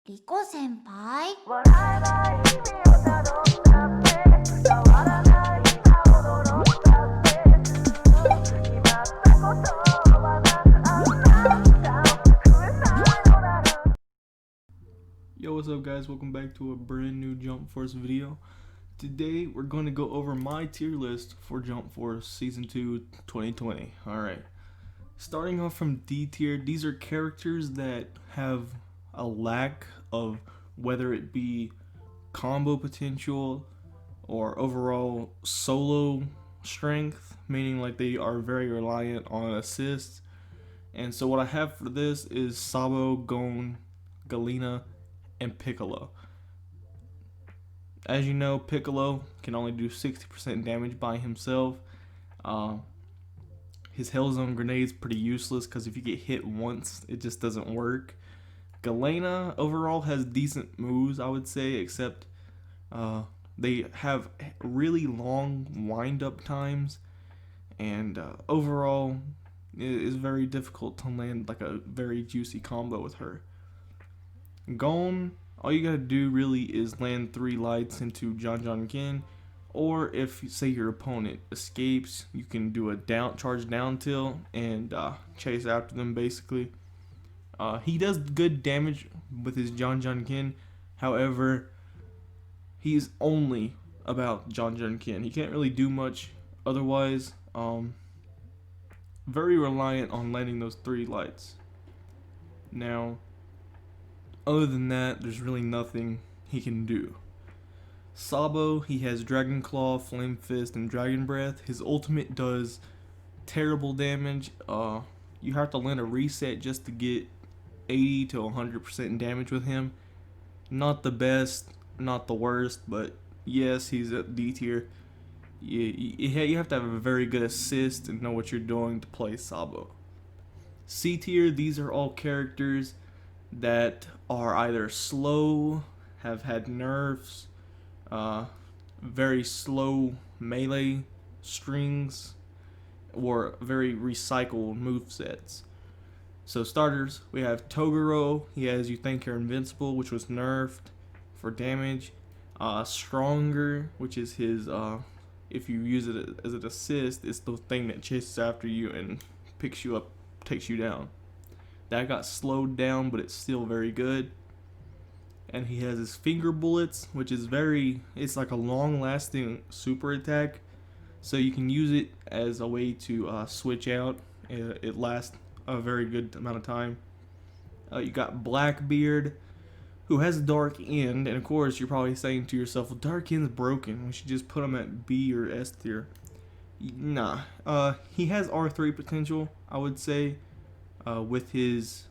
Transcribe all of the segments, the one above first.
リコ先輩Yo, what's up guys? Welcome back to a brand new Jump Force video. Today we're going to go over my tier list for Jump Force Season 2 2020. Alright, starting off from D tier, these are characters that have a lack of whether it be combo potential or overall solo strength, meaning like they are very reliant on assists. And so what I have for this is Sabo, Gon, Galena, and Piccolo. As you know, Piccolo can only do 60% damage by himself. His Hell Zone grenade's pretty useless because if you get hit once, it just doesn't work. Galena overall has decent moves, I would say, except they have really long wind-up times, and overall it is very difficult to land like a very juicy combo with her. Gon, all you gotta do really is land 3 lights into Ken, or if say your opponent escapes, you can do a charge down tilt and chase after them basically. He does good damage with his Ken, however, he's only about Ken. He can't really do much otherwise. Very reliant on landing those 3 lights. Now, other than that, there's really nothing he can do. Sabo, he has Dragon Claw, Flame Fist, and Dragon Breath. His ultimate does terrible damage. You have to land a reset just to get 80 to 100% damage with him. Not the best, not the worst, but yes, he's at D tier. You have to have a very good assist and know what you're doing to play Sabo. C tier, these are all characters that are either slow, have had nerfs, very slow melee strings, or very recycled movesets. So starters, we have Toguro. He has You Think You're Invincible, which was nerfed for damage. Stronger, which is his, if you use it as an assist, it's the thing that chases after you and picks you up, takes you down. That got slowed down, but it's still very good. And he has his Finger Bullets, which is it's like a long-lasting super attack. So you can use it as a way to switch out. It lasts a very good amount of time. You got Blackbeard, who has Dark End. And of course, you're probably saying to yourself, well, Dark End's broken. We should just put him at B or S tier. Nah. He has R3 potential, I would say. With his,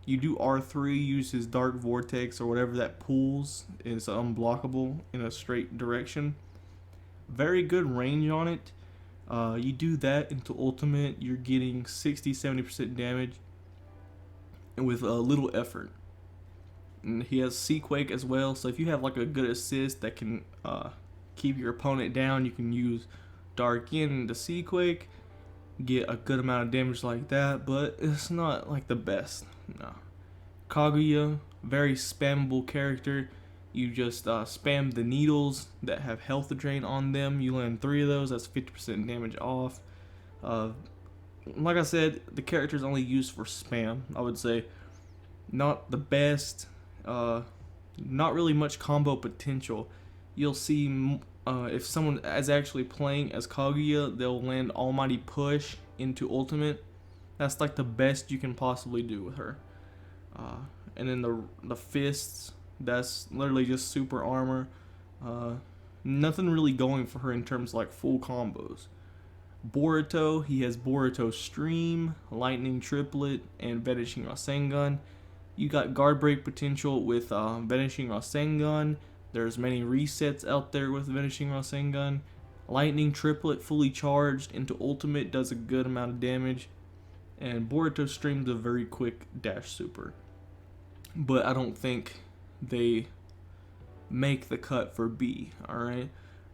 you do R3, use his Dark Vortex or whatever that pulls is unblockable in a straight direction. Very good range on it. You do that into ultimate, you're getting 60-70% damage with a little effort. And he has Seaquake as well, so if you have like a good assist that can keep your opponent down, you can use Dark End into Seaquake, get a good amount of damage like that, but it's not like the best. No. Kaguya, very spammable character. You just spam the needles that have health drain on them. You land 3 of those, that's 50% damage off. Like I said, the character is only used for spam, I would say. Not the best, not really much combo potential. You'll see if someone is actually playing as Kaguya, they'll land Almighty Push into ultimate. That's like the best you can possibly do with her. And then the fists, that's literally just super armor. Nothing really going for her in terms of like full combos. Boruto, he has Boruto Stream, Lightning Triplet, and Vanishing Rasengan. You got guard break potential with Vanishing Rasengan. There's many resets out there with Vanishing Rasengan. Lightning Triplet fully charged into ultimate does a good amount of damage. And Boruto Stream's a very quick dash super. But I don't think they make the cut for B, alright?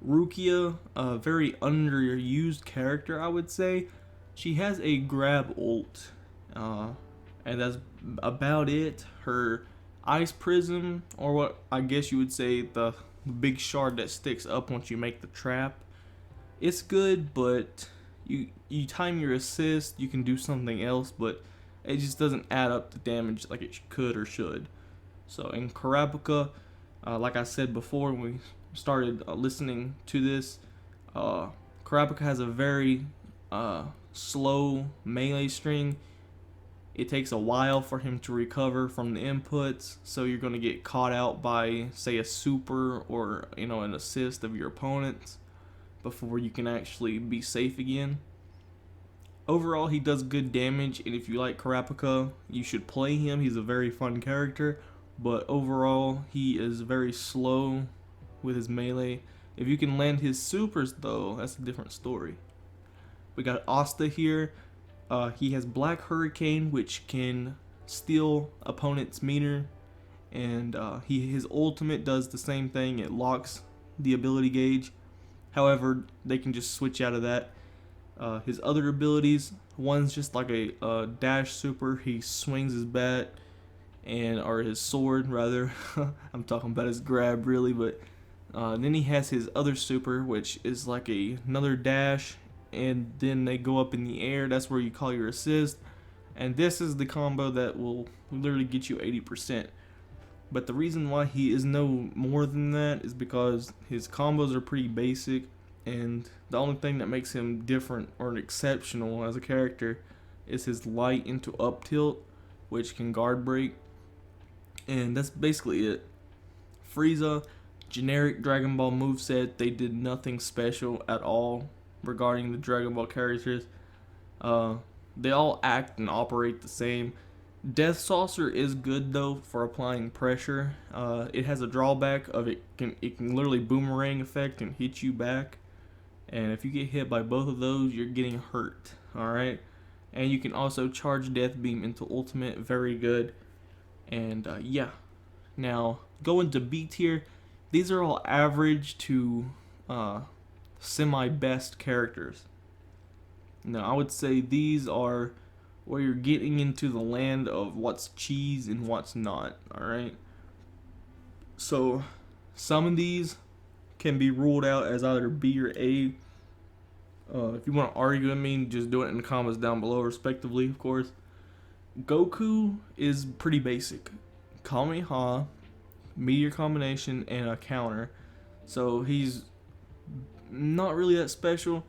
Rukia, a very underused character, I would say. She has a grab ult. and that's about it. Her ice prism, or what I guess you would say the big shard that sticks up once you make the trap, it's good, but you time your assist, you can do something else, but it just doesn't add up the damage like it could or should. So in Kurapika, like I said before when we started listening to this, Kurapika has a very slow melee string. It takes a while for him to recover from the inputs, so you're going to get caught out by, say, a super or an assist of your opponents before you can actually be safe again. Overall, he does good damage, and if you like Kurapika, you should play him. He's a very fun character, but overall, he is very slow with his melee. If you can land his supers, though, that's a different story. We got Asta here. He has Black Hurricane, which can steal opponent's meter, and his ultimate does the same thing. It locks the ability gauge. However, they can just switch out of that. His other abilities, one's just like a dash super. He swings his bat, or his sword rather. I'm talking about his grab really, but then he has his other super, which is like another dash, and then they go up in the air. That's where you call your assist, and this is the combo that will literally get you 80%. But the reason why he is no more than that is because his combos are pretty basic, and the only thing that makes him different or exceptional as a character is his light into up tilt, which can guard break, and that's basically it. Frieza, generic Dragon Ball moveset. They did nothing special at all regarding the Dragon Ball characters. They all act and operate the same. Death Saucer is good though for applying pressure. It has a drawback of it can literally boomerang effect and hit you back, and if you get hit by both of those, you're getting hurt. All right, and you can also charge Death Beam into ultimate, very good. And yeah, now going to B tier, these are all average to semi-best characters. Now I would say these are where you're getting into the land of what's cheese and what's not, alright? So some of these can be ruled out as either B or A. If you want to argue with me, just do it in the comments down below respectively, of course. Goku is pretty basic. Kamehameha, meteor combination, and a counter. So he's not really that special.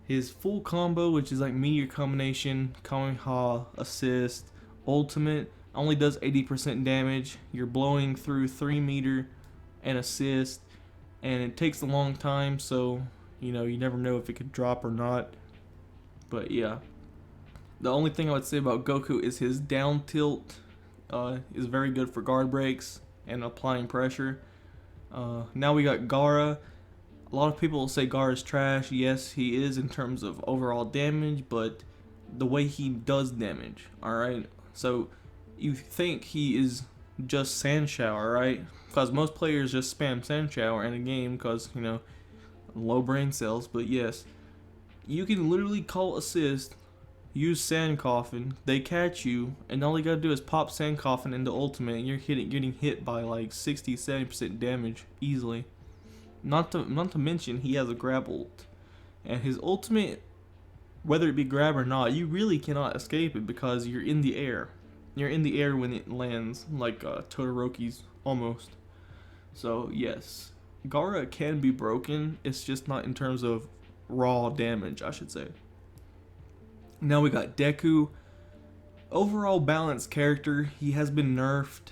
His full combo, which is like meteor combination, Kamehameha, assist, ultimate, only does 80% damage. You're blowing through 3 meter and assist, and it takes a long time, so you never know if it could drop or not. But yeah, the only thing I would say about Goku is his down tilt is very good for guard breaks and applying pressure. Now we got Gaara. A lot of people will say Gaara's trash. Yes, he is in terms of overall damage, but the way he does damage, alright? So you think he is just Sand Shower, right? Because most players just spam Sand Shower in a game because, low brain cells. But yes, you can literally call assist, use Sand Coffin, they catch you, and all you gotta do is pop Sand Coffin into ultimate, and you're getting hit by like 60-70% damage easily. Not to mention he has a grab ult, and his ultimate, whether it be grab or not, you really cannot escape it because you're in the air. You're in the air when it lands, like Todoroki's almost. So yes, Gaara can be broken. It's just not in terms of raw damage, I should say. Now we got Deku. Overall balanced character. He has been nerfed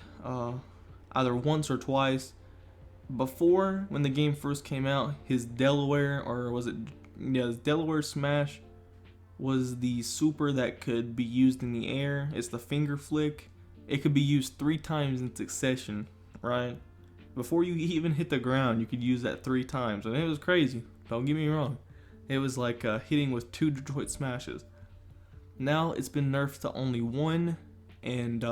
either once or twice. Before, when the game first came out, his Delaware, or was it, yeah, his Delaware Smash was the super that could be used in the air. It's the finger flick. It could be used 3 times in succession, right? Before you even hit the ground, you could use that 3 times, and it was crazy. Don't get me wrong. It was like hitting with 2 Detroit Smashes. Now it's been nerfed to only 1, and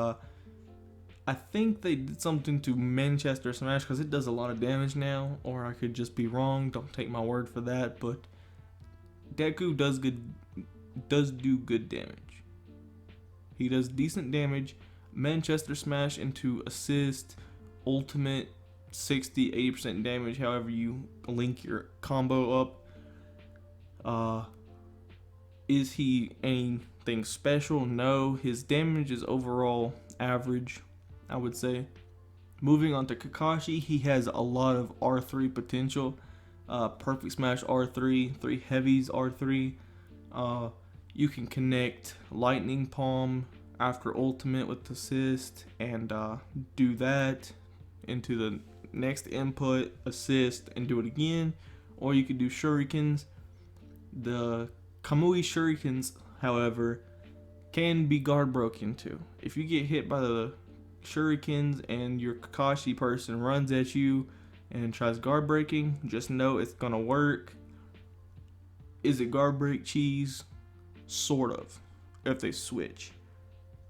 I think they did something to Manchester Smash because it does a lot of damage now, or I could just be wrong. Don't take my word for that, but Deku does do good damage. He does decent damage. Manchester Smash into assist, ultimate, 60-80% damage, however you link your combo up. Is he anything special? No. His damage is overall average, I would say. Moving on to Kakashi, he has a lot of R3 potential. Perfect Smash R3, 3 heavies R3. You can connect Lightning Palm after ultimate with assist and do that into the next input, assist, and do it again. Or you could do shurikens. The Kamui shurikens, however, can be guard broken too. If you get hit by the shurikens and your Kakashi person runs at you and tries guard breaking, just know it's gonna work. Is it guard break cheese? Sort of, if they switch.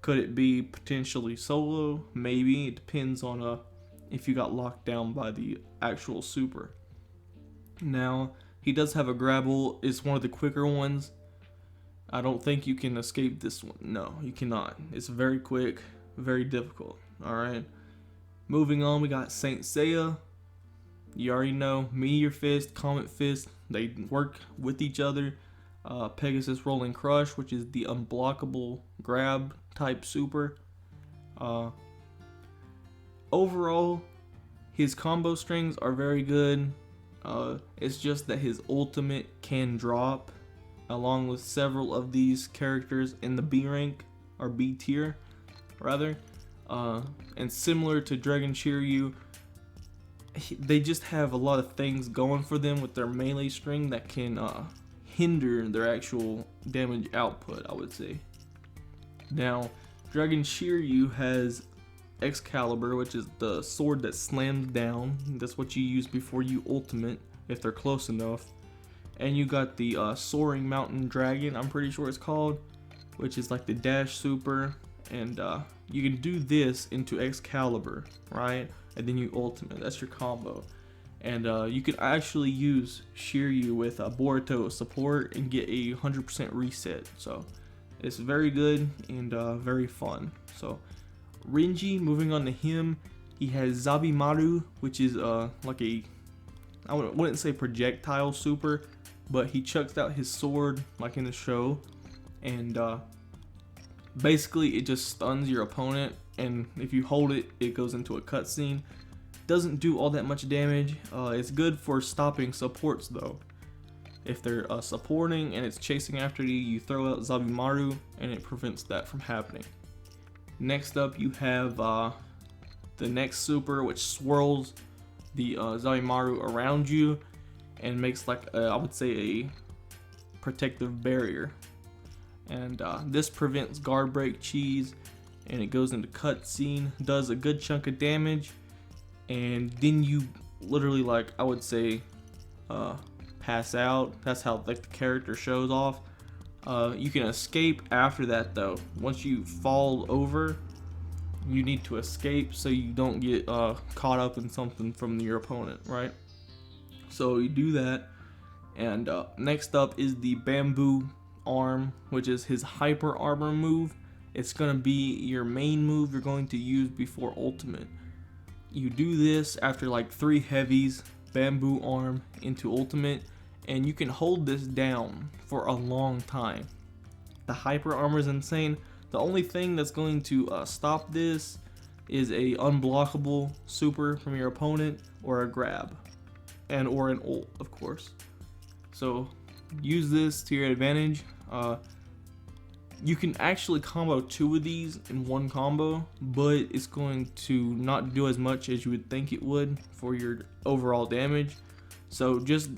Could it be potentially solo? Maybe. It depends on if you got locked down by the actual super. Now, he does have a grapple. It's one of the quicker ones. I don't think you can escape this one. No, you cannot. It's very quick, very difficult. Alright. Moving on, we got Saint Seiya. You already know, Meteor Fist, Comet Fist, they work with each other. Pegasus Rolling Crush, which is the unblockable grab type super. Overall, his combo strings are very good. It's just that his ultimate can drop, along with several of these characters in the B rank, or B tier, rather. And similar to Dragon Shiryu, they just have a lot of things going for them with their melee string that can hinder their actual damage output, I would say. Now, Dragon Shiryu has Excalibur, which is the sword that slams down. That's what you use before you ultimate, if they're close enough. And you got the Soaring Mountain Dragon, I'm pretty sure it's called, which is like the dash super. And you can do this into Excalibur, right? And then you ultimate. That's your combo. And you can actually use Shiryu with Boruto support and get a 100% reset. So it's very good and very fun. So Renji, moving on to him, he has Zabimaru, which is like a, I wouldn't say projectile super, but he chucks out his sword like in the show, and basically it just stuns your opponent, and if you hold it, it goes into a cutscene. Doesn't do all that much damage. It's good for stopping supports though. If they're supporting and it's chasing after you, you throw out Zabimaru and it prevents that from happening. Next up, you have the next super, which swirls the Zabimaru around you and makes like I would say a protective barrier. And this prevents guard break cheese, and it goes into cutscene, does a good chunk of damage, and then you literally, like, I would say pass out. That's how like the character shows off. You can escape after that though. Once you fall over, you need to escape so you don't get caught up in something from your opponent, right? So you do that, and next up is the bamboo arm, which is his hyper armor move. It's gonna be your main move you're going to use before ultimate. You do this after like 3 heavies, bamboo arm into ultimate, and you can hold this down for a long time. The hyper armor is insane. The only thing that's going to stop this is a unblockable super from your opponent, or a grab, and or an ult, of course. So use this to your advantage. You can actually combo 2 of these in one combo, but it's going to not do as much as you would think it would for your overall damage. So just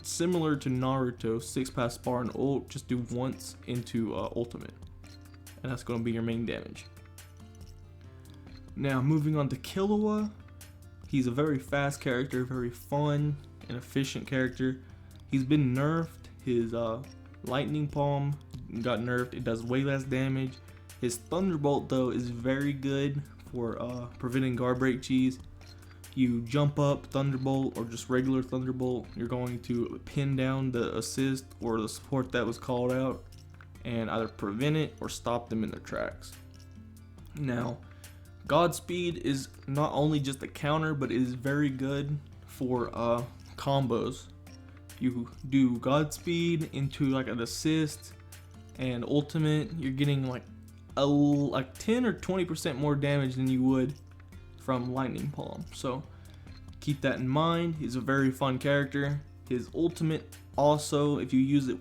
similar to Naruto, 6-pass bar and ult, just do once into ultimate, and that's going to be your main damage. Now moving on to Kilowog, he's a very fast character, very fun and efficient character. He's been nerfed. His lightning palm got nerfed. It does way less damage. His thunderbolt though is very good for preventing guard break cheese. You jump up thunderbolt or just regular thunderbolt, you're going to pin down the assist or the support that was called out, and either prevent it or stop them in their tracks. Now, Godspeed is not only just a counter, but it is very good for combos. You do Godspeed into like an assist and ultimate, you're getting like 10 or 20% more damage than you would from Lightning Palm. So keep that in mind. He's a very fun character. His ultimate also, if you use it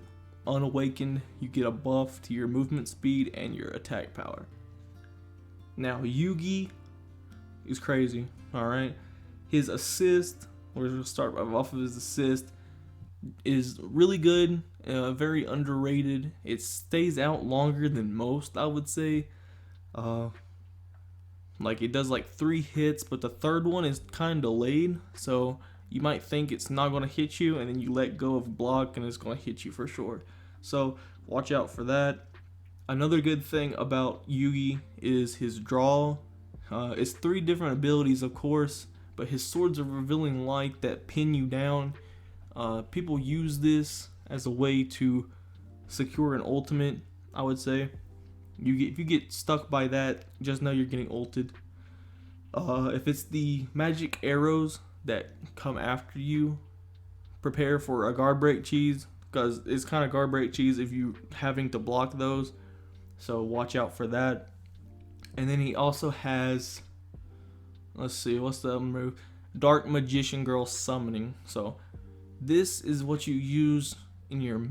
unawakened, you get a buff to your movement speed and your attack power. Now Yugi is crazy. Alright, his assist, we're going to start off of his assist, is really good, very underrated. It stays out longer than most, I would say. Like it does like 3 hits, but the third one is kind of delayed, so you might think it's not going to hit you, and then you let go of block and it's going to hit you for sure. So watch out for that. Another good thing about Yugi is his draw. It's 3 different abilities, of course, but his swords of revealing light that pin you down. People use this as a way to secure an ultimate, I would say. If you get stuck by that, just know you're getting ulted. If it's the magic arrows that come after you, prepare for a guard break cheese, because it's kind of guard break cheese if you having to block those. So watch out for that. And then he also has, let's see, what's the move? Dark Magician Girl Summoning. So this is what you use in your,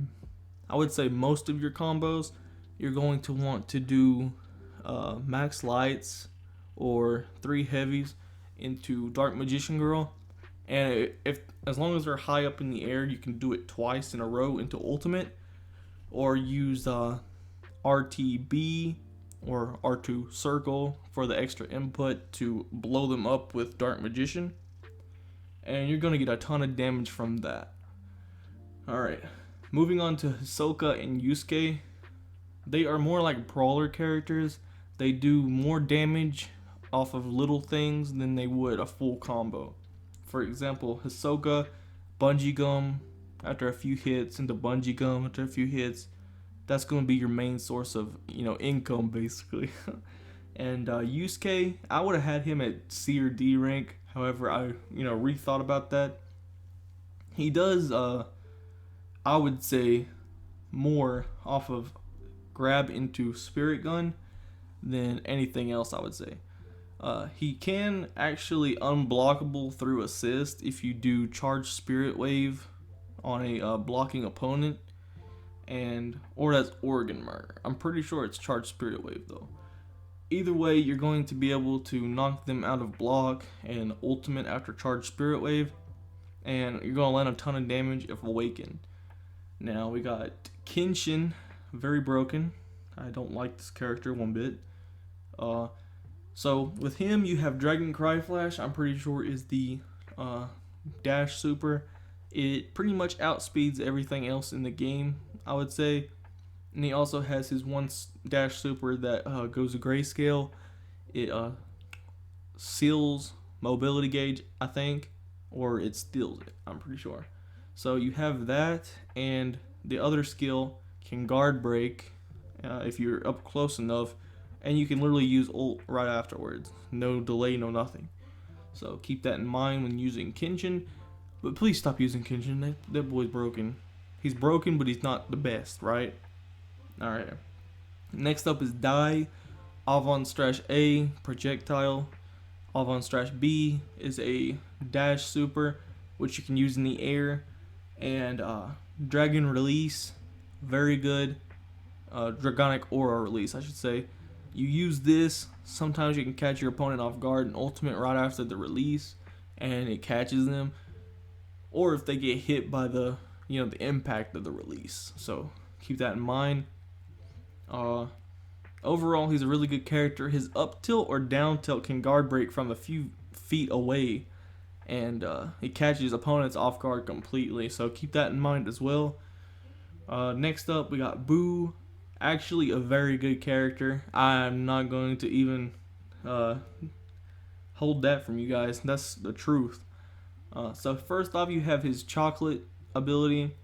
I would say most of your combos. You're going to want to do max lights or 3 heavies into Dark Magician Girl. And as long as they're high up in the air, you can do it twice in a row into ultimate, or use RTB or R2 circle for the extra input to blow them up with Dark Magician, and you're gonna get a ton of damage from that. Alright, moving on to Ahsoka and Yusuke. They are more like brawler characters. They do more damage off of little things than they would a full combo. For example, Ahsoka, Bungee Gum after a few hits into Bungee Gum after a few hits. That's going to be your main source of, income basically. And Yusuke, I would have had him at C or D rank. However, I, rethought about that. He does, I would say, more off of grab into Spirit Gun than anything else, I would say. He can actually unblockable through assist if you do Charged Spirit Wave on a blocking opponent. Or that's Organ Murder. I'm pretty sure it's Charged Spirit Wave though. Either way, you're going to be able to knock them out of block and ultimate after Charged Spirit Wave, and you're going to land a ton of damage if awakened. Now we got Kenshin, very broken. I don't like this character one bit. So with him, you have Dragon Cry Flash. I'm pretty sure is the dash super. It pretty much outspeeds everything else in the game, I would say. And he also has his one dash super that goes to grayscale. It seals mobility gauge, I think, or it steals it, I'm pretty sure. So you have that, and the other skill can guard break if you're up close enough, and you can literally use ult right afterwards. No delay, no nothing. So keep that in mind when using Kenshin. But please stop using Kenshin. That boy's broken. He's broken, but he's not the best, right? Alright. Next up is Dai. Avant A, projectile. Avant B is a dash super, which you can use in the air. And Dragon Release, very good. Dragonic Aura Release, I should say. You use this, sometimes you can catch your opponent off guard and ultimate right after the release, and it catches them. Or if they get hit by the impact of the release. So keep that in mind. Overall, he's a really good character. His up tilt or down tilt can guard break from a few feet away, and he catches opponents off guard completely. So keep that in mind as well. Next up, we got Boo. Actually, a very good character. I'm not going to even hold that from you guys. That's the truth. So first off, you have his chocolate ability.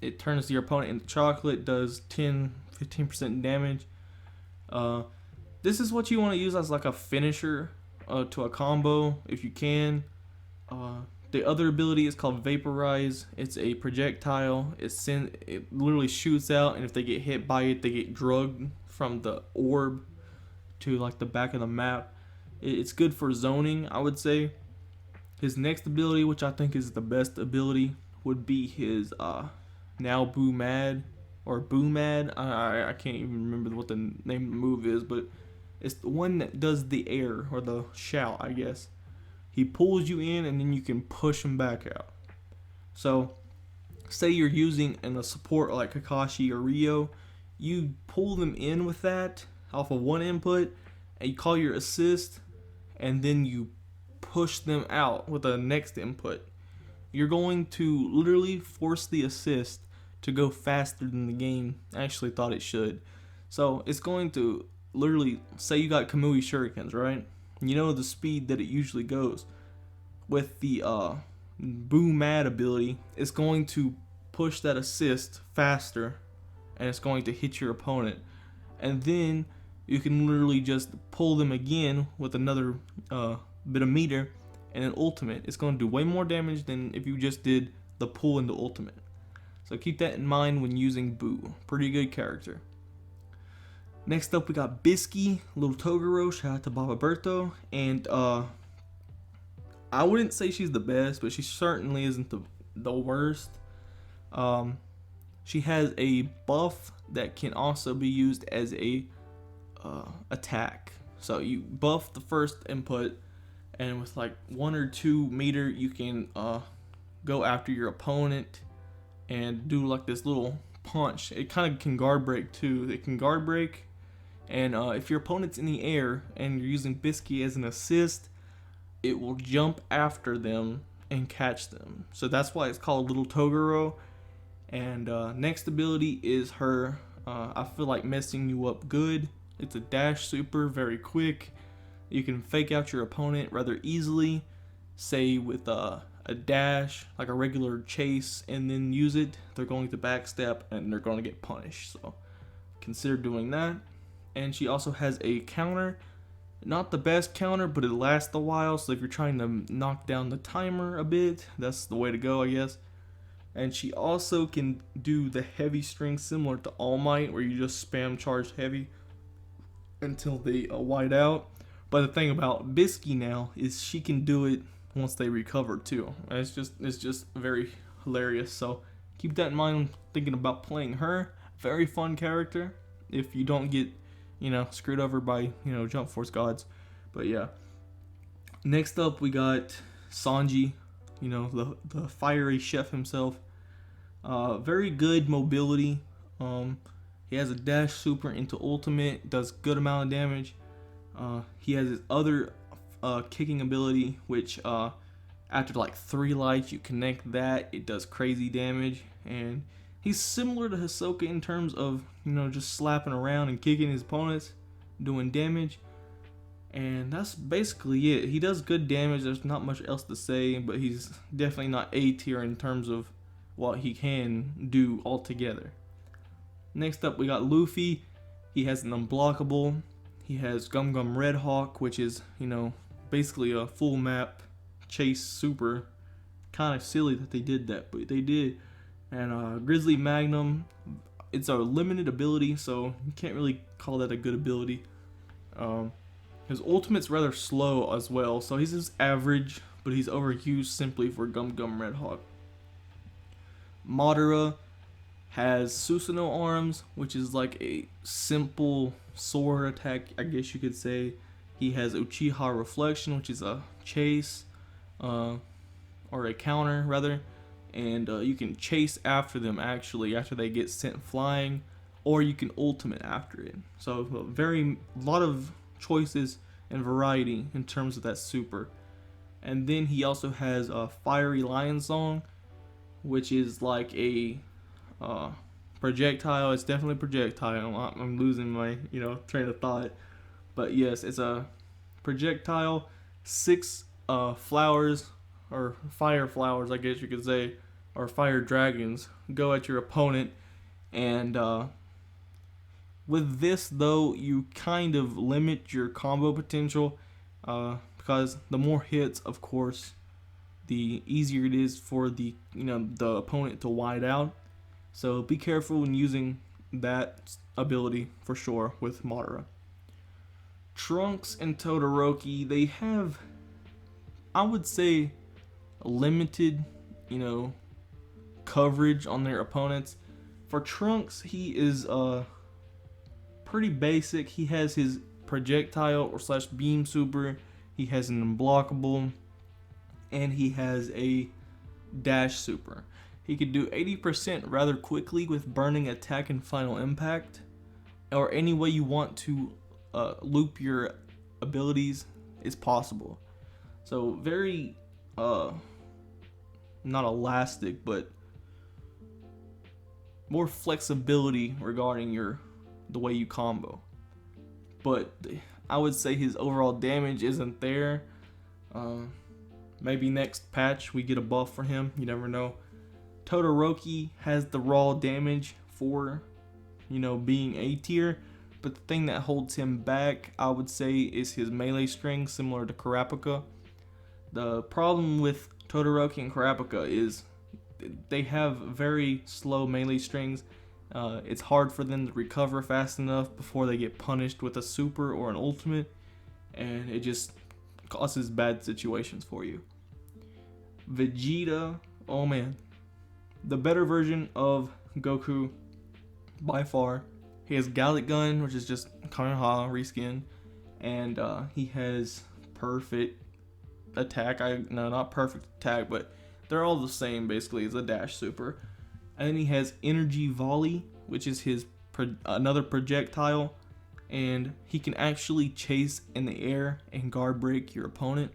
It turns your opponent into chocolate, does 10 15% damage. This is what you want to use as like a finisher to a combo if you can. The other ability is called Vaporize. It's a projectile. It literally shoots out, and if they get hit by it, they get drugged from the orb to like the back of the map. It's good for zoning, I would say. His next ability, which I think is the best ability, would be his Now Boo Mad or Boo Mad. I can't even remember what the name of the move is, but it's the one that does the air or the shout, I guess. He pulls you in and then you can push him back out. So, say you're using a support like Kakashi or Rio, you pull them in with that off of one input, and you call your assist, and then you push them out with the next input. You're going to literally force the assist to go faster than the game actually thought it should. So it's going to literally, say you got Kamui Shurikens, right? You know the speed that it usually goes. With the Boo Mad ability, it's going to push that assist faster, and it's going to hit your opponent. And then you can literally just pull them again with another bit of meter, and an ultimate. It's going to do way more damage than if you just did the pull and the ultimate. So keep that in mind when using Boo. Pretty good character. Next up, we got Biscay, Little Toguro. Shout out to Baba Berto. And I wouldn't say she's the best, but she certainly isn't the worst. She has a buff that can also be used as a attack. So you buff the first input, and with like 1 or 2 meter, you can go after your opponent and do like this little punch. It kind of can guard break too. It can guard break, and if your opponent's in the air and you're using Biscay as an assist, it will jump after them and catch them. So that's why it's called Little Toguro. And next ability is her I feel like messing you up good. It's a dash super, very quick. You can fake out your opponent rather easily, say with a dash, like a regular chase, and then use it. They're going to backstep and they're going to get punished. So consider doing that. And she also has a counter. Not the best counter, but it lasts a while. So if you're trying to knock down the timer a bit, that's the way to go, I guess. And she also can do the heavy string similar to All Might, where you just spam charge heavy until they white out. But the thing about Biscay now is she can do it once they recover too. And it's just very hilarious. So keep that in mind when thinking about playing her. Very fun character if you don't get, screwed over by, Jump Force gods. But yeah. Next up we got Sanji, the fiery chef himself. Very good mobility. He has a dash super into ultimate, does good amount of damage. He has his other kicking ability, which after like 3 lights you connect that, it does crazy damage. And he's similar to Ahsoka in terms of just slapping around and kicking his opponents, doing damage. And that's basically it. He does good damage. There's not much else to say, but he's definitely not A tier in terms of what he can do altogether. Next up, we got Luffy. He has an unblockable. He has Gum Gum Red Hawk, which is, basically a full map chase super. Kind of silly that they did that, but they did. And Grizzly Magnum. It's a limited ability, so you can't really call that a good ability. His ultimate's rather slow as well, so he's just average, but he's overused simply for Gum Gum Red Hawk. Madara has Susanoo arms, which is like a simple sword attack, I guess you could say. He has Uchiha Reflection, which is a chase, or a counter rather, and you can chase after them actually after they get sent flying, or you can ultimate after it. So a lot of choices and variety in terms of that super. And then he also has a Fiery Lion Song, which is like a projectile. It's definitely a projectile. I'm losing my train of thought, but yes, it's a projectile. 6 flowers, or fire flowers, I guess you could say, or fire dragons, go at your opponent, and With this though, you kind of limit your combo potential, because the more hits, of course, the easier it is for the opponent to wide out. So be careful when using that ability for sure with Madara. Trunks and Todoroki, they have, I would say, limited, coverage on their opponents. For Trunks, he is pretty basic. He has his projectile or slash beam super. He has an unblockable, and he has a dash super. He could do 80% rather quickly with burning attack and final impact, or any way you want to loop your abilities is possible. So very not elastic, but more flexibility regarding the way you combo. But I would say his overall damage isn't there. Maybe next patch we get a buff for him, you never know. Todoroki has the raw damage for being A tier, but the thing that holds him back, I would say, is his melee string, similar to Kurapika. The problem with Todoroki and Kurapika is they have very slow melee strings. It's hard for them to recover fast enough before they get punished with a super or an ultimate, and it just causes bad situations for you. Vegeta, oh man, the better version of Goku by far. He has Gallic Gun, which is just Kamehameha reskin, and he has perfect attack. Not perfect attack, but they're all the same basically. It's a dash super. And then he has Energy Volley, which is his another projectile, and he can actually chase in the air and guard break your opponent.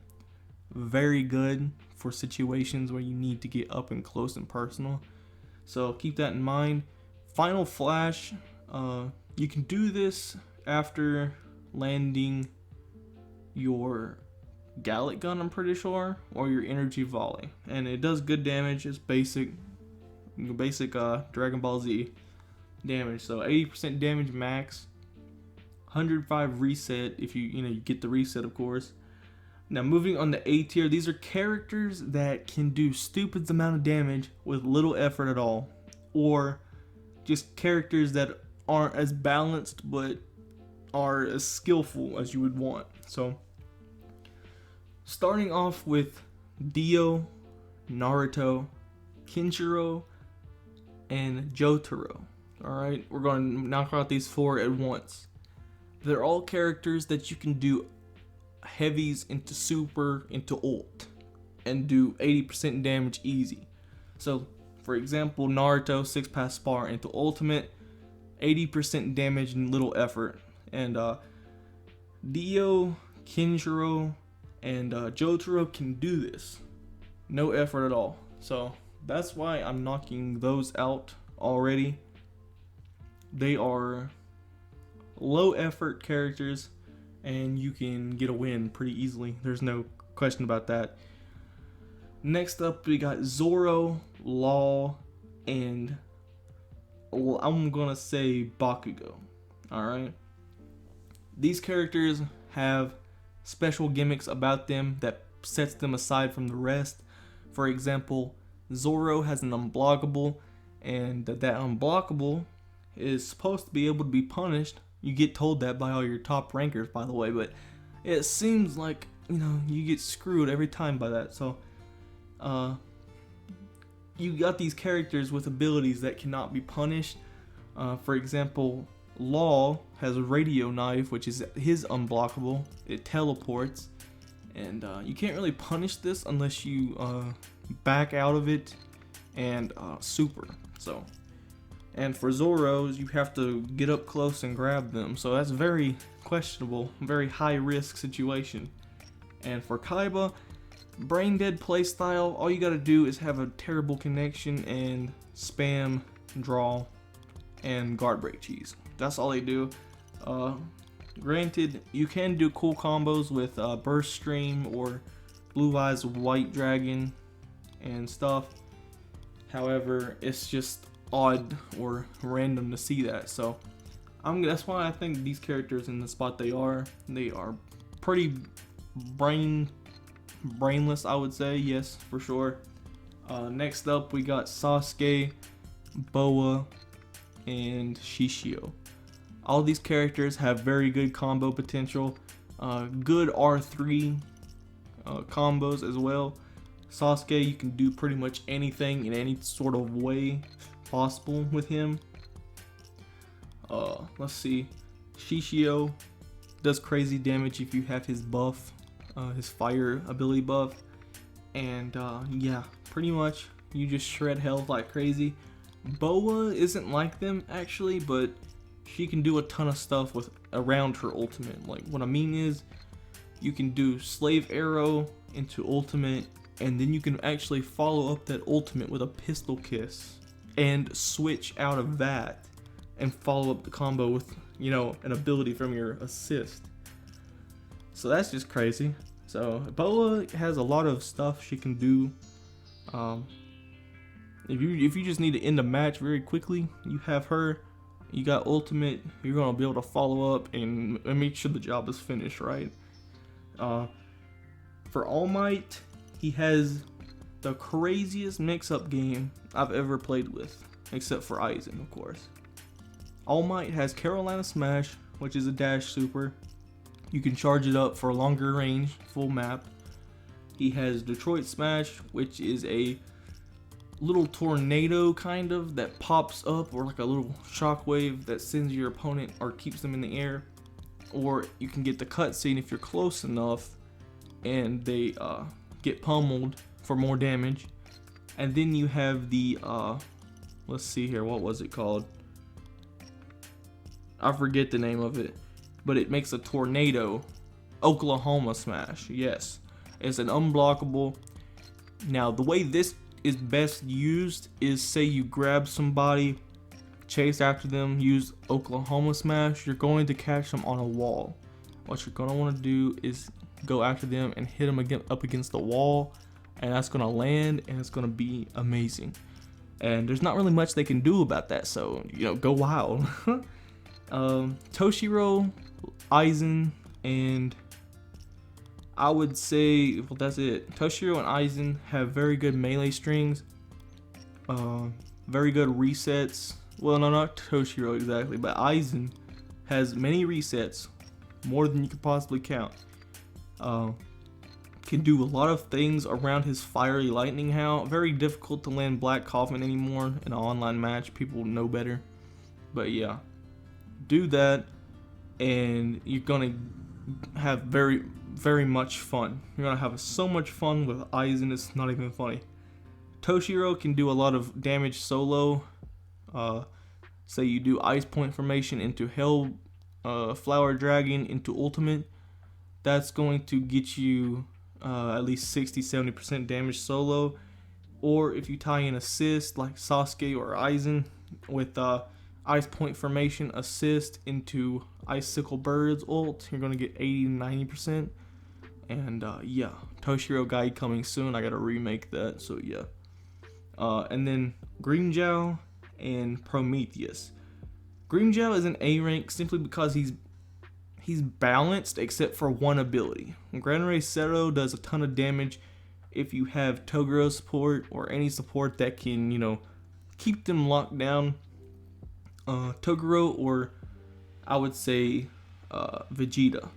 Very good for situations where you need to get up and close and personal. So keep that in mind. Final Flash, you can do this after landing your Gallic Gun, I'm pretty sure, or your Energy Volley, and it does good damage. It's basic Dragon Ball Z damage. So 80% damage max, 105 reset if you get the reset, of course. Now moving on to A tier, these are characters that can do stupid amount of damage with little effort at all, or just characters that aren't as balanced but are as skillful as you would want. So starting off with Dio, Naruto, Kenshiro, and Jotaro. Alright, we're going to knock out these four at once. They're all characters that you can do heavies into super, into ult, and do 80% damage easy. So, for example, Naruto 6-pass spar into ultimate, 80% damage and little effort. And Dio, Kenshiro, and Jotaro can do this. No effort at all. So that's why I'm knocking those out already. They are low effort characters, and you can get a win pretty easily. There's no question about that. Next up, we got Zoro, Law, and I'm gonna say Bakugo. Alright? These characters have special gimmicks about them that sets them aside from the rest. For example, Zoro has an unblockable, and that unblockable is supposed to be able to be punished. You get told that by all your top rankers, by the way, but it seems like, you get screwed every time by that. So, you got these characters with abilities that cannot be punished. For example, Law has a radio knife, which is his unblockable. It teleports, and you can't really punish this unless you back out of it and super. So, and for Zoros, you have to get up close and grab them. So that's very questionable, very high risk situation. And for Kaiba, brain dead playstyle. All you gotta do is have a terrible connection and spam, draw, and guard break cheese. That's all they do. Granted, you can do cool combos with Burst Stream or Blue Eyes White Dragon and stuff. However, it's just odd or random to see that. So That's why I think these characters in the spot they are pretty brainless, I would say. Yes, for sure. Next up, we got Sasuke, Boa, and Shishio. All these characters have very good combo potential, good R3 combos as well. Sasuke, you can do pretty much anything in any sort of way possible with him. Let's see. Shishio does crazy damage if you have his buff, his fire ability buff. And yeah, pretty much you just shred health like crazy. Boa isn't like them actually, but she can do a ton of stuff with around her ultimate. Like what I mean is, you can do slave arrow into ultimate, and then you can actually follow up that ultimate with a pistol kiss and switch out of that and follow up the combo with, you know, an ability from your assist. So that's just crazy. So Boa has a lot of stuff she can do. If you just need to end a match very quickly, you have her. You got ultimate. You're gonna be able to follow up and make sure the job is finished, right? For All Might, he has the craziest mix-up game I've ever played with, except for Aizen, of course. All Might has Carolina Smash, which is a dash super. You can charge it up for a longer range, full map. He has Detroit Smash, which is a little tornado kind of that pops up, or like a little shockwave that sends your opponent or keeps them in the air. Or you can get the cutscene if you're close enough and they get pummeled for more damage. And then you have the let's see here, what was it called? I forget the name of it, but it makes a tornado. Oklahoma Smash, yes. It's an unblockable. Now the way this is best used is, say you grab somebody, chase after them, use Oklahoma Smash, you're going to catch them on a wall. What you're going to want to do is go after them and hit them up against the wall, and that's going to land, and it's going to be amazing. And there's not really much they can do about that, so, you know, go wild. Toshiro, Aizen, and I would say, well, that's it. Toshiro and Aizen have very good melee strings, very good resets. Well, no, not Toshiro exactly, but Aizen has many resets, more than you could possibly count. Can do a lot of things around his fiery lightning how. Very difficult to land Black Coffin anymore in an online match. People know better. But yeah, do that and you're gonna have very, very much fun. You're gonna have so much fun with Aizen, it's not even funny. Toshiro can do a lot of damage solo. Say you do Ice Point formation into Hell Flower Dragon into Ultimate. That's going to get you at least 60-70% damage solo. Or if you tie in assist like Sasuke or Aizen with Ice Point formation assist into Icicle Birds ult, you're going to get 80-90%. And yeah, Toshiro Guide coming soon. I got to remake that, so yeah. And then Grimmjow and Prometheus. Grimmjow is an A rank simply because he's balanced except for one ability. Gran Rey Zero does a ton of damage if you have Toguro support or any support that can, you know, keep them locked down. Toguro, or I would say Vegeta.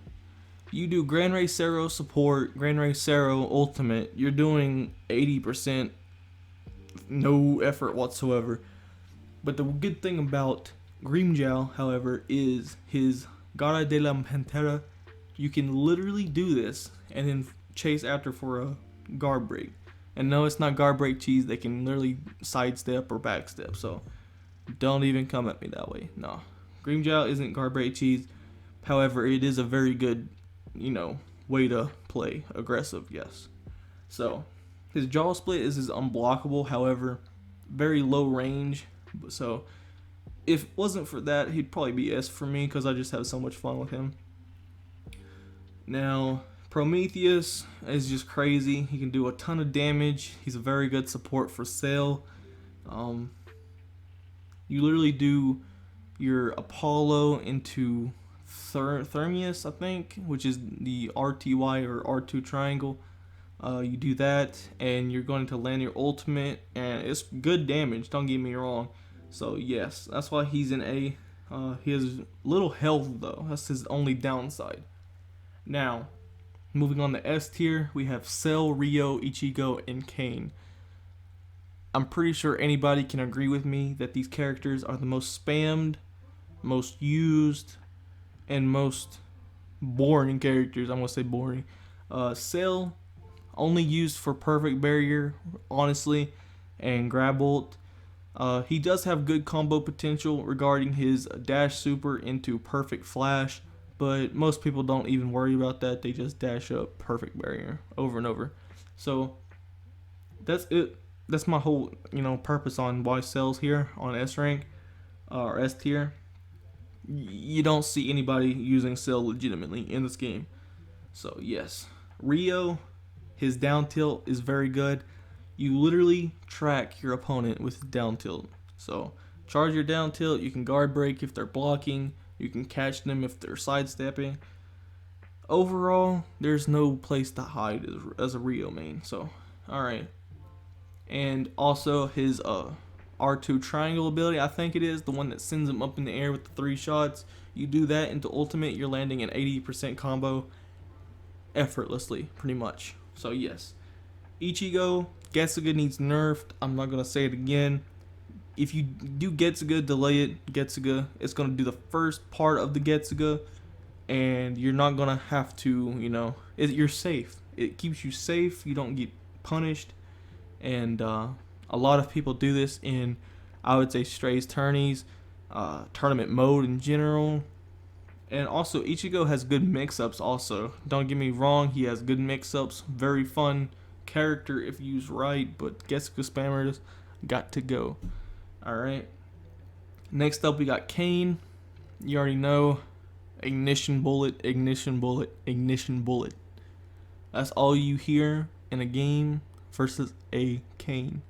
You do Gran Rey Zero support, Gran Rey Zero ultimate, you're doing 80%, no effort whatsoever. But the good thing about Grimmjow, however, is his Gaara de la Pantera. You can literally do this and then chase after for a guard break. And no, it's not guard break cheese. They can literally sidestep or backstep. So don't even come at me that way. No, Grimmjow isn't guard break cheese. However, it is a very good, you know, way to play aggressive. Yes. So his jaw split is unblockable. However, very low range. So if it wasn't for that, he'd probably be S for me because I just have so much fun with him. Now, Prometheus is just crazy. He can do a ton of damage. He's a very good support for Cell. You literally do your Apollo into Thermius, I think, which is the RTY or R2 triangle. You do that, and you're going to land your ultimate, and it's good damage, don't get me wrong. So yes, that's why he's an A. He has little health though, that's his only downside. Now, moving on to S tier, we have Cell, Rio, Ichigo, and Kane. I'm pretty sure anybody can agree with me that these characters are the most spammed, most used, and most boring characters. I'm gonna say boring. Cell, only used for perfect barrier, honestly, and grab ult. He does have good combo potential regarding his dash super into perfect flash, but most people don't even worry about that. They just dash up perfect barrier over and over. So that's it. That's my whole purpose on why Cell's here on S rank or S tier. You don't see anybody using Cell legitimately in this game. So yes, Rio, his down tilt is very good. You literally track your opponent with down tilt. So charge your down tilt, you can guard break if they're blocking, you can catch them if they're sidestepping. Overall, there's no place to hide as a Rio main. So, alright. And also his R2 triangle ability, I think it is, the one that sends him up in the air with the 3 shots. You do that into ultimate, you're landing an 80% combo effortlessly, pretty much. So yes. Ichigo, Getsuga needs nerfed. I'm not going to say it again. If you do Getsuga, delay it. Getsuga, it's going to do the first part of the Getsuga, and you're not going to have to, you're safe. It keeps you safe. You don't get punished. And a lot of people do this in, I would say, Strays Tourneys, tournament mode in general. And also, Ichigo has good mix-ups also. Don't get me wrong, he has good mix-ups. Very fun character if used right, but Getsuga spammers got to go. Alright. Next up, we got Kane. You already know. Ignition bullet, ignition bullet, ignition bullet. That's all you hear in a game versus a Kane.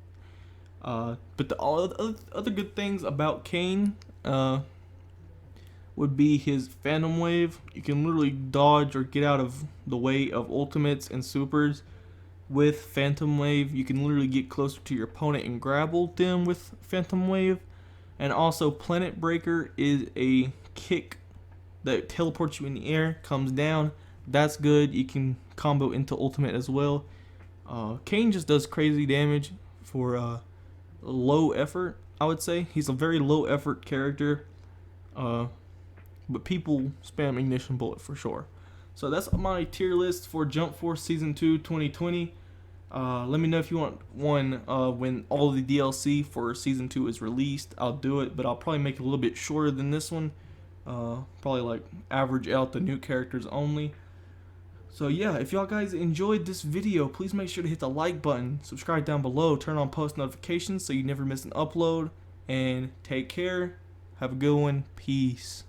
But all other good things about Kane would be his Phantom Wave. You can literally dodge or get out of the way of ultimates and supers with Phantom Wave. You can literally get closer to your opponent and grab ult them with Phantom Wave. And also Planet Breaker is a kick that teleports you in the air, comes down. That's good. You can combo into ultimate as well. Kane just does crazy damage for low effort, I would say. He's a very low effort character. But people spam Ignition Bullet for sure. So that's my tier list for Jump Force Season 2 2020. Let me know if you want one when all the DLC for Season 2 is released. I'll do it, but I'll probably make it a little bit shorter than this one. Probably like average out the new characters only. So yeah, if y'all guys enjoyed this video, please make sure to hit the like button, subscribe down below, turn on post notifications so you never miss an upload, and take care. Have a good one. Peace.